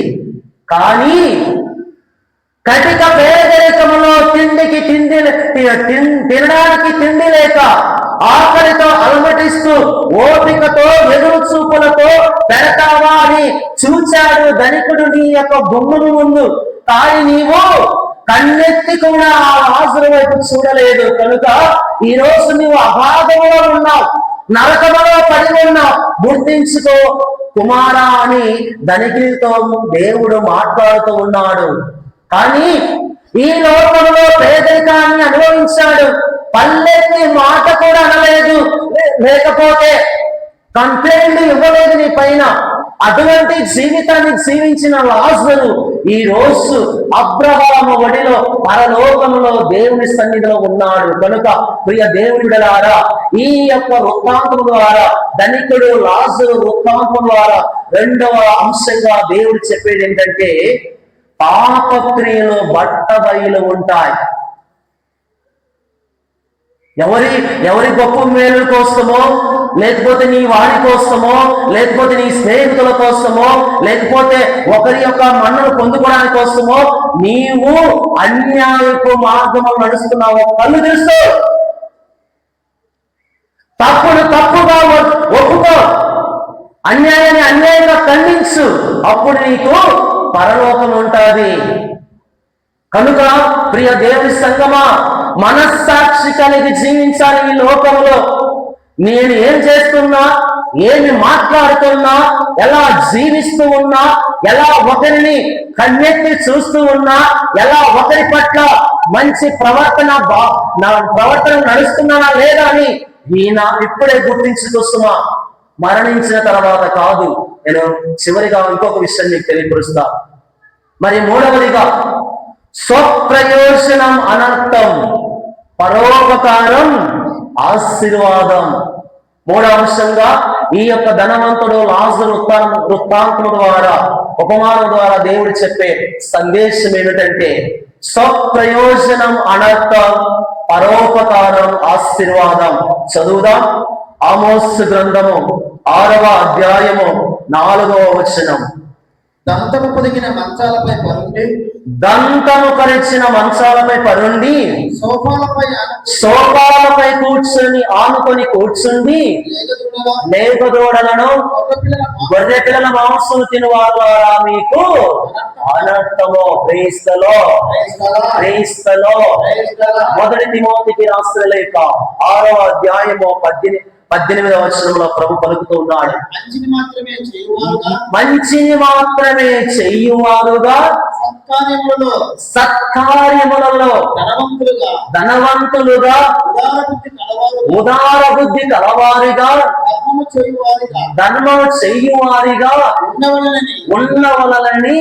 కానీ కటిక పేదరికములో తినడానికి తిండి లేక, ఆకలితో అలమటిస్తూ ఓపికతో ఎదురు చూపులతో పెడతావా అని చూచాడు ధనికుడు నీ యొక్క గుమ్మును ముందు. కానీ నీవు కన్నెత్తి కూడా ఆ లాజరు వైపు చూడలేదు. కనుక ఈ రోజు నీవు అగాధంలో ఉన్నావు, నరకములో పడి ఉన్నావు. గుర్తించుకో కుమారా అని ధనికుడితో దేవుడు మాట్లాడుతూ ఉన్నాడు. కానీ ఈ లోకంలో పేదరికాన్ని అనుభవించాడు, పల్లెత్తి మాట కూడా అనలేదు, లేకపోతే కంప్లైంట్ ఇవ్వలేదు నీ పైన. అటువంటి జీవితాన్ని జీవించిన లాజరు ఈ రోజు అబ్రహాము ఒడిలో పరలోకంలో దేవుని సన్నిధిలో ఉన్నాడు. కనుక ప్రియ దేవుని బిడ్డలారా, ఈ యొక్క వృత్తాంతం ద్వారా, ధనికుడు లాజరు వృత్తాంతం ద్వారా రెండవ అంశంగా దేవుడు చెప్పేది ఏంటంటే, పాపక్రియలు బట్టబయలు ఉంటాయి. ఎవరి గొప్ప మేలు కోసమో, లేకపోతే నీ వాడి కోసమో, లేకపోతే నీ స్నేహితుల కోసమో, లేకపోతే ఒకరి యొక్క మన్నను పొందుకోవడానికి కోసమో నీవు అన్యాయపు మార్గము నడుస్తున్నావు. కళ్ళు తెలుసు, తప్పును తప్పుగా ఒప్పుకో, అన్యాయాన్ని అన్యాయంగా ఖండించు, అప్పుడు నీకు పరలోకం ఉంటుంది. కనుక ప్రియ దేవుని సంగమా, మనస్సాక్షి కలిగి జీవించాలి. ఈ లోకంలో నేను ఏం చేస్తున్నా, ఏమి మాట్లాడుతున్నా, ఎలా జీవిస్తూ ఉన్నా, ఎలా ఒకరిని కన్నెత్తి చూస్తూ ఉన్నా, ఎలా ఒకరి పట్ల మంచి ప్రవర్తన నడుస్తున్నానా లేదా అని ఈయన ఇప్పుడే గుర్తించుకొస్తున్నా, మరణించిన తర్వాత కాదు. నేను చివరిగా ఇంకొక విషయం మీకు తెలియపరుస్తా. మరి మూడవదిగా, స్వప్రయోజనం అనర్థం, పరోపకారం ఆశీర్వాదం. మూడవ అంశంగా ఈ యొక్క ధనవంతుడు లాజరు వృత్తాంతము ద్వారా, ఉపమానం ద్వారా దేవుడు చెప్పే సందేశం ఏమిటంటే, స్వప్రయోజనం అనర్థం, పరోపకారం ఆశీర్వాదం. చదువుదాం. ఆమోస్ గ్రంథము 6వ అధ్యాయము 4వ వచనం. దంతము పొదిగిన మంచాలపై పరుండి, దంతము పరిచిన మంచాలపై పరుండి, సోఫాలపై ఆనుకొని కూర్చుండి, లేగదూడలను గొర్రె పిల్లల మాంసం తినువారా మీకు అనర్థము. క్రీస్తులో మొదటి తిమోతికి రాసిన లేఖ 6వ అధ్యాయము 18వ వచనంలో ప్రభు పలుకుతూ ఉన్నాడు, మంచిని మాత్రమే చెయ్యువారుగా, సత్కార్యములలో ధనవంతులుగా, ఉదార బుద్ధి కలవారిగా, ధర్మము చెయ్యువారిగా ఉన్నవలనని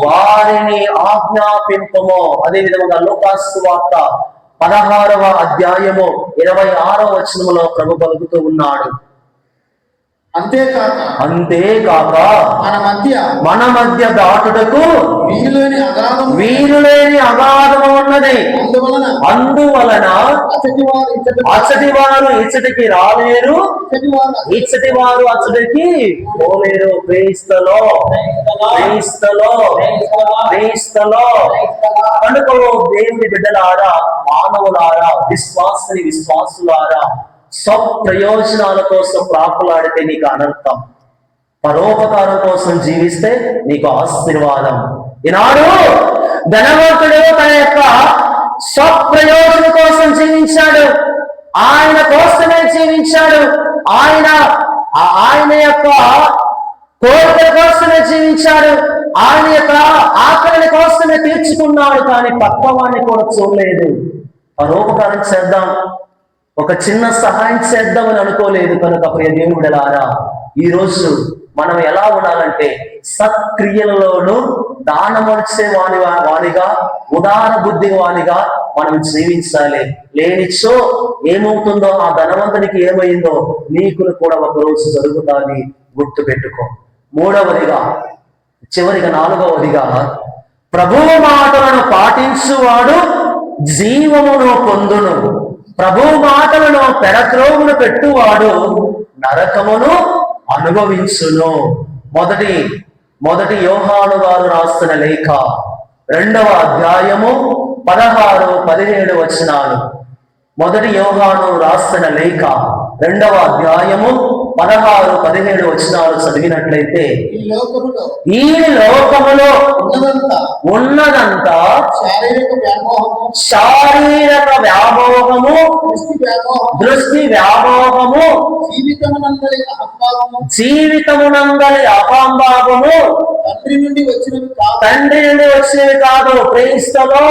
వారిని ఆజ్ఞాపింపము. అదే విధంగా లూకాసు వార్త 16వ అధ్యాయము 26వ వచనములో ప్రభు పలుకుతూ ఉన్నాడు, అంతేకాక మన మధ్య దాటుటకు వీరులేని అగాధము ఉన్నది, అందువలన అచ్చటి వారు ఇచ్చటికి రాలేరు, ఇచ్చటి వారు అచ్చటికి పోలేరు. క్రీస్తులో కనుక దేవుని బిడ్డలారా, మానవులారా, విశ్వాసులారా, స్వప్రయోజనాల కోసం ప్రాకులాడితే నీకు అనర్థం, పరోపకారం కోసం జీవిస్తే నీకు ఆశీర్వాదం. ఈనాడు ధనవంతుడు తన యొక్క స్వప్రయోజనం కోసం జీవించాడు, ఆయన కోసమే జీవించాడు, ఆయన యొక్క కోరికల కోసమే జీవించాడు, ఆయన యొక్క ఆకలిని కోసమే తీర్చుకున్నాడు. కానీ పక్కవాన్ని కూడా చూడలేదు. పరోపకారం చేద్దాం, ఒక చిన్న సహాయం చేద్దామని అనుకోలేదు. కనుక ప్రియ దేవుని బిడ్డలారా, ఈ రోజు మనం ఎలా ఉండాలంటే, సత్క్రియలలోనూ దానమర్చే వానిగా, ఉదార బుద్ధి వానిగా మనం జీవించాలి. లేనిచో ఏమవుతుందో, ఆ ధనవంతునికి ఏమైందో నీకు కూడా ఒకరోజు జరుగుతుంది. గుర్తు పెట్టుకో. మూడవదిగా, చివరిగా 4వదిగా, ప్రభువు మాటలను పాటించువాడు జీవమును పొందును, ప్రభు మాటలను పెడత్రోగును పెట్టువాడు నరకమును అనుభవించును. మొదటి యోహాను గారు రాస్తున్న లేఖ 2వ అధ్యాయము 16-17 వచనాలు. మొదటి యోహాను రాస్తున్న లేఖ 2వ అధ్యాయము 16-17 వచనాలు చదివినట్లయితే, ఈ లోకములో ఉన్నదంతా శారీరక వ్యామోహము, దృష్టి వ్యామోహము, జీవితమునందలి అహంభావము, తండ్రి నుండి వచ్చినవి కాదు. క్రీస్తులో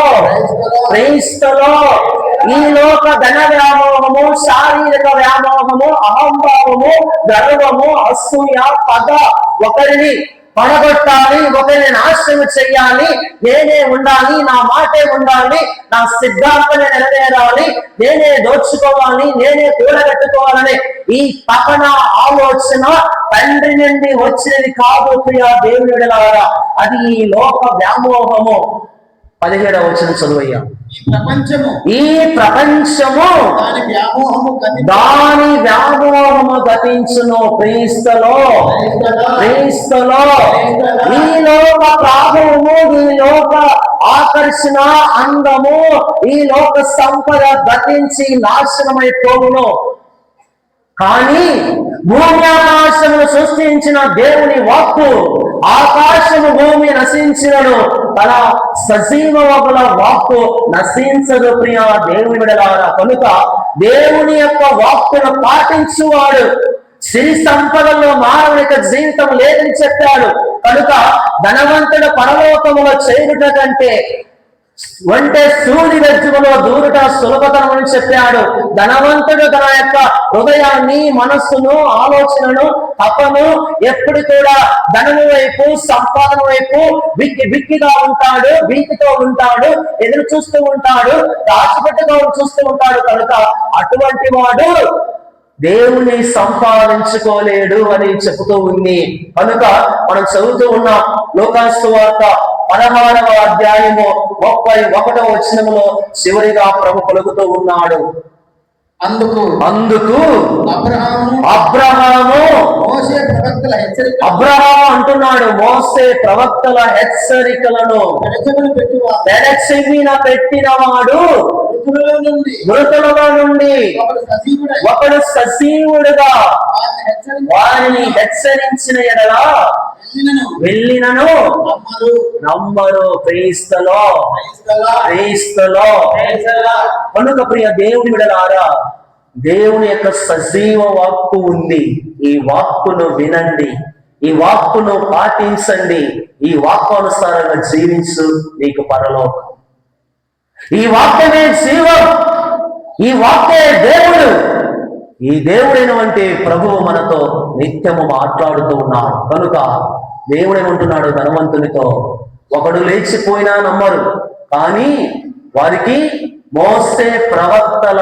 ఈ లోక ధన వ్యామోహము, శారీరక వ్యామోహము, అహంభావము, గర్వము, అసూయ, పగ, ఒకరిని పడగొట్టాలి, ఒకరిని నాశనం చెయ్యాలి, నేనే ఉండాలి, నా మాటే ఉండాలి, నా సిద్ధాంతమే నెరవేరాలి, నేనే దోచుకోవాలి, నేనే కూడగట్టుకోవాలని ఈ తపన ఆలోచన తండ్రి నుండి వచ్చినది కాదు. ప్రియా దేవుని బిడ్డలారా, అది ఈ లోక వ్యామోహము. 17వ వచనం చదువయ్యా. ఈ ప్రపంచము దాని వ్యామోహము గతించును. క్రీస్తులో ఈ లోక ప్రాభవము, ఈ లోక ఆకర్షణ, అందము, ఈ లోక సంపద గతించి నాశనమైపోవును. కానీ భూమి ఆకాశమును సృష్టించిన దేవుని వాక్కు, ఆకాశము భూమి నశించినను తన సజీవ వాక్కు నశించదు. ప్రియ దేవుని బిడ్డలారా, కనుక దేవుని యొక్క వాక్కును పాటించువాడు సిరి సంపదల్లో మానవుని యొక్క జీవితం లేదని చెప్పాడు. కనుక ధనవంతుడు పరలోకములో చేరుట కంటే అంటే సూది వెజ్జులో దూరుట సులభతరం అని చెప్పాడు. ధనవంతుడు తన యొక్క హృదయాన్ని, మనస్సును, ఆలోచనను, తపను ఎప్పుడు కూడా ధనము వైపు, సంపాదన వైపు బిక్కిగా ఉంటాడు, భీతితో ఉంటాడు, ఎదురు చూస్తూ ఉంటాడు, దాచిపెట్టుగా చూస్తూ ఉంటాడు. కనుక అటువంటి వాడు దేవుని సంపాదించుకోలేడు అని చెబుతూ ఉంది. కనుక మనం చదువుతూ ఉన్నాం లోకాసు వార్త 16వ అధ్యాయము 31వ వచనములో చివరిగా ప్రభు పలుకుతూ ఉన్నాడు. అందుకు అబ్రహాము అంటున్నాడు, మోసే ప్రవక్తల హెచ్చరికలను పెడచెవిన పెట్టినవాడు మృతులలో నుండి ఒకడు సజీవుడుగా వారిని హెచ్చరించిన ఎడలా వెళ్ళినను నమ్మరు. క్రీస్తులో కనుక ప్రియ దేవుని విడలారా, దేవుని యొక్క సజీవ వాక్కు ఉంది. ఈ వాక్కును వినండి, ఈ వాక్కును పాటించండి, ఈ వాక్కు అనుసారంగా జీవించు, నీకు పరలోకం. ఈ వాక్యమే జీవం, ఈ వాక్యే దేవుడు. ఈ దేవుడైనటువంటి ప్రభువు మనతో నిత్యము మాట్లాడుతూ ఉన్నాడు. కనుక దేవుడేమంటున్నాడు ధనవంతునితో, ఒకడు లేచిపోయినా నమ్మరు, కానీ వారికి మోసే ప్రవక్తల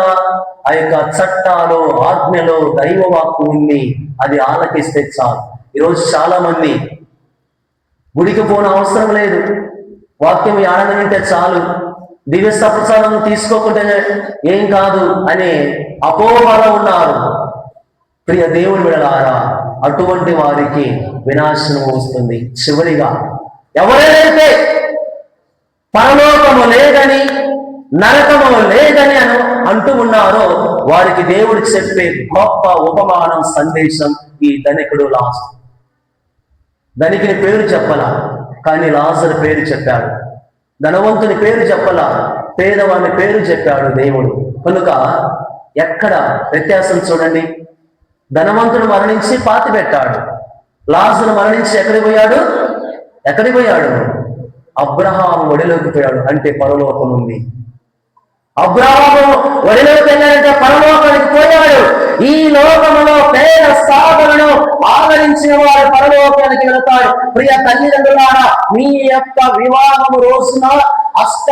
ఆ యొక్క చట్టాలు, ఆజ్ఞలు, దైవ వాక్కు ఉంది, అది ఆలకిస్తే చాలు. ఈరోజు చాలా మంది గుడికి పోన అవసరం లేదు, వాక్యం ఆనందం వింటే చాలు, దివ్య సప్రసాదం తీసుకోకుంటే ఏం కాదు అనే అపోహలో ఉన్నారు. ప్రియ దేవుని విడలారా, అటువంటి వారికి వినాశనం వస్తుంది. చివరిగా ఎవరైతే పరలోకము లేదని, నరకము లేదని అంటూ ఉన్నారో వారికి దేవుడు చెప్పే గొప్ప ఉపమానం, సందేశం ఈ ధనికుడు లాజరు. ధనికుని పేరు చెప్పలా, కానీ లాజరు పేరు చెప్పాడు. ధనవంతుని పేరు చెప్పలా, పేదవాని పేరు చెప్పాడు దేవుడు. కనుక ఎక్కడ వ్యత్యాసం చూడండి. ధనవంతుడు మరణించి పాతి పెట్టాడు, లాజరు మరణించి ఎక్కడికి పోయాడు? అబ్రహాము ఒడిలోకి పోయాడు, అంటే పరలోకం ఉంది. అబ్రహాము ఒడిలోకి వెళ్ళాడంటే పరలోకానికి పోయాడు. ఈ లోకములో పేద సాధనను ఆదరించిన వారు పరలోకానికి వెళతాడు. ప్రియ తల్లిదండ్రులారా, మీ యొక్క వివాహము రోజున అష్ట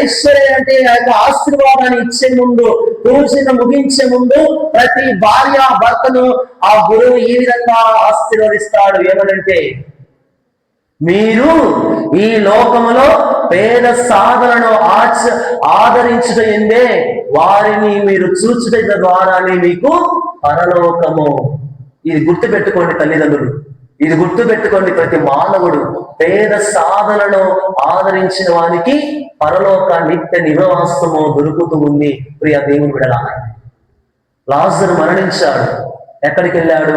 ఐశ్వర్యం అంటే ఆ యొక్క ఆశీర్వాదాన్ని ఇచ్చే ముందు, పూజను ముగించే ముందు ప్రతి భార్య భర్తను ఆ గురువు ఈ విధంగా ఆశీర్వదిస్తాడు. ఏమనంటే, మీరు ఈ లోకములో పేద సాధనను ఆదరించుట ఎందే వారిని మీరు చూచుట ద్వారానే మీకు పరలోకము. ఇది గుర్తు పెట్టుకోండి తల్లిదండ్రులు, ఇది గుర్తు పెట్టుకోండి ప్రతి మానవుడు. పేద సాధనను ఆదరించిన వానికి పరలోక నిత్య నివాసము దొరుకుతూ ఉంది. ప్రియ దేవుని విడలారా, లాజరు మరణించాడు, ఎక్కడికి వెళ్ళాడు?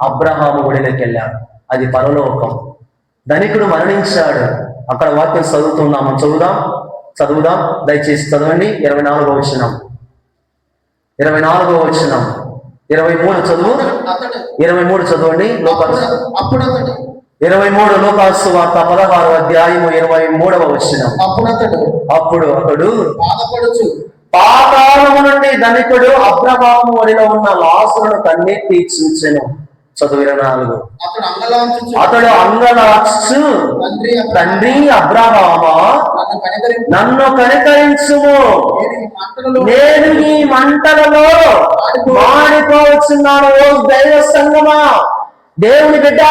అబ్రహాము గుడిలోకి వెళ్ళాడు, అది పరలోకం. ధనికుడు మరణించాడు, అక్కడ వాక్యం చదువుతున్నాము, చదువుదాం దయచేసి చదవండి. 24వ వచనం, 23 చదువు, 23 చదవండి. 23 లోకాసు వార్త 16వ అధ్యాయము 23వ వచనం. అప్పుడు అతడు పాతాళము నుండి ధనికుడు అబ్రహాము ఒడిలో ఉన్న లాజరును కన్నెత్తి చూచెను. చదువు 24. అతడు అంగలార్చు, తండ్రి అబ్రహామా, నన్ను కనికరించుము, నేను ఈ మంటలలో మాడిపోవచ్చున్నాను. ఓ దైవ సంగమా, దేవుని బిడ్డ,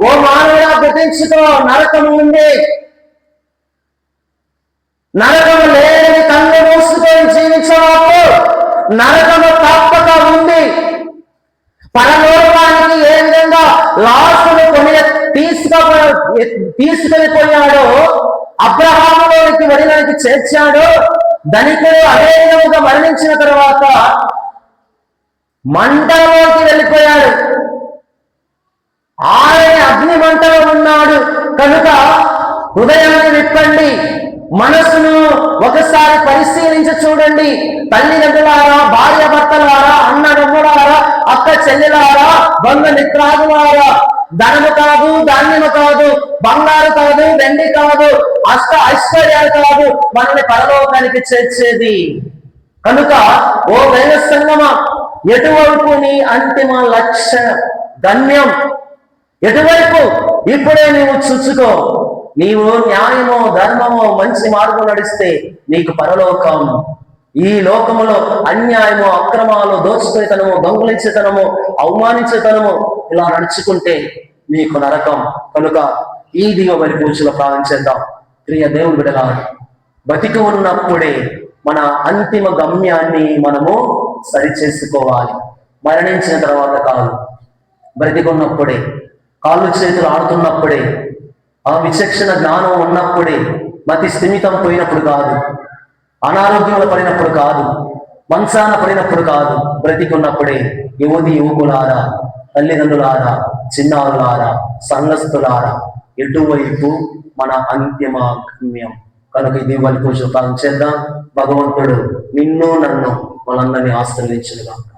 ఓ మానవుడా గుర్తించుకో, నరకము ఉంది. నరకము లేని కన్ను మూసుకొని జీవించవచ్చు. నరకము తప్పక ఉంది. పరలోకానికి ఏ విధంగా లాజరును తీసుకొని పోయాడో, అబ్రహాములోనికి ఒడిలోనికి చేర్చాడో, ధనికుడు అదే విధంగా మరణించిన తర్వాత మంటలోకి వెళ్ళిపోయాడు. ఆయన అగ్ని మంటలో ఉన్నాడు. కనుక హృదయాన్ని విప్పండి, మనసును ఒకసారి పరిశీలించి చూడండి. తల్లిదండ్రులారా, భార్య భర్తలారా, అన్నదమ్ములారా, అక్క చెల్లెలారా, బంధుమిత్రాదులారా, ధనము కాదు, ధాన్యము కాదు, బంగారు కాదు, వెండి కాదు, ఐశ్వర్యాలు కాదు మనల్ని పరలోకానికి చేర్చేది. కనుక ఓ దైవ సంగమా, ఎటువైపు నీ అంతిమ లక్ష్య గమ్యం? ఎటువైపు? ఇప్పుడే నీవు చూసుకో. నీవు న్యాయమో, ధర్మమో, మంచి మార్గం నడిస్తే నీకు పరలోకం. ఈ లోకములో అన్యాయము, అక్రమాలు, దోచుకునేతనము, దొంగలించేతనము, అవమానించేతనము ఇలా నడుచుకుంటే నీకు నరకం. కనుక ఈ దివ్య పూజలో ప్రారంభించేద్దాం. ప్రియ దేవుని బిడ్డలారా, బతికి ఉన్నప్పుడే మన అంతిమ గమ్యాన్ని మనము సరిచేసుకోవాలి. మరణించిన తర్వాత కాదు, బ్రతికున్నప్పుడే, కాళ్ళు చేతులు ఆడుతున్నప్పుడే, ఆ విచక్షణ జ్ఞానం ఉన్నప్పుడే, మతి స్థిమితం పోయినప్పుడు కాదు, అనారోగ్యంలో పడినప్పుడు కాదు, మంచాన పడినప్పుడు కాదు, బ్రతికున్నప్పుడే. యువకులారా, తల్లిదండ్రులారా, చిన్నారులారా, సంఘస్థులారా, ఎటువైపు మన అంతిమ గమ్యం? కనుక ఇది వాళ్ళ పూజ చేద్దాం. భగవంతుడు నిన్ను నన్ను మనందరినీ ఆశీర్వదించునుగాక.